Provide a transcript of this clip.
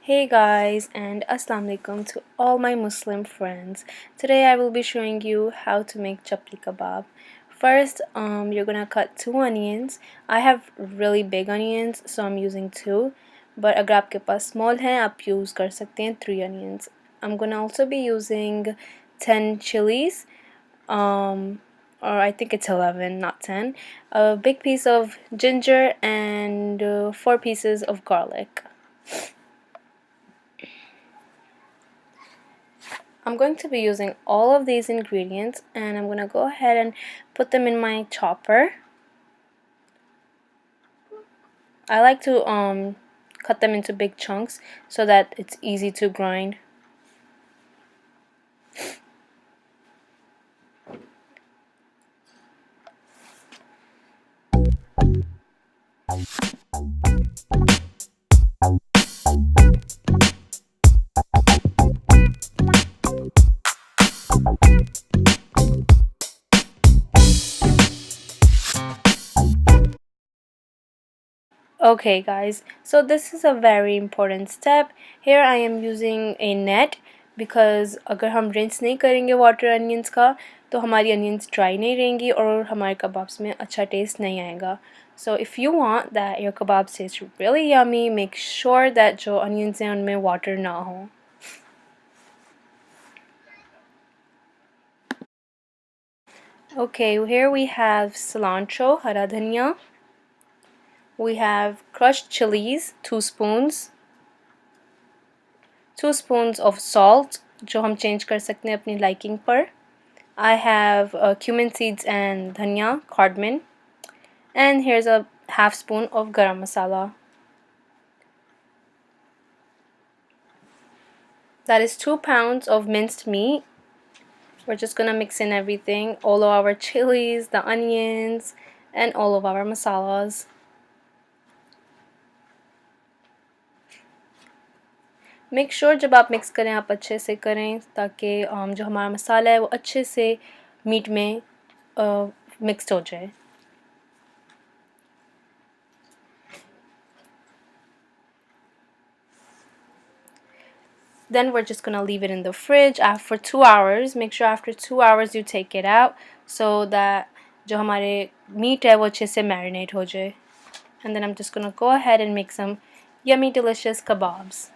Hey guys, and Assalamu alaikum to all my Muslim friends. Today I will be showing you how to make Chapli Kabab. First, you're gonna cut 2 onions. I have really big onions, so I'm using 2. But अगर आपके पास small हैं, आप use कर सकते हैं 3 onions. I'm gonna also be using 10 chilies, or I think it's 11, not 10. A big piece of ginger and 4 pieces of garlic. I'm going to be using all of these ingredients and I'm going to go ahead and put them in my chopper. I like to cut them into big chunks so that it's easy to grind. Okay guys, so this is a very important step. Here I am using a net because अगर हम rinse नहीं करेंगे water onions का तो हमारी onions dry नहीं रहेंगी और हमारे kebabs में अच्छा taste नहीं आएगा. So if you want that your kebabs taste really yummy, make sure that जो onions हैं उनमें water ना हो. Okay, here we have cilantro, hara dhania. We have crushed chilies, 2 spoons. 2 spoons of salt, जो हम change कर सकते हैं अपनी liking पर. I have cumin seeds and dhania, cardamom. And here's a half spoon of garam masala. That is 2 pounds of minced meat. We're just gonna mix in everything, all of our chilies, the onions, and all of our masalas. Make sure जब आप mix करें आप अच्छे से करें ताकि जो हमारा मसाला है वो अच्छे से मीट में मिक्स्ड हो जाए. Then we're just gonna leave it in the fridge for 2 hours. Make sure after 2 hours you take it out so that जो हमारे मीट है वो अच्छे से marinate हो जाए. And then I'm just gonna go ahead and make some yummy delicious kebabs.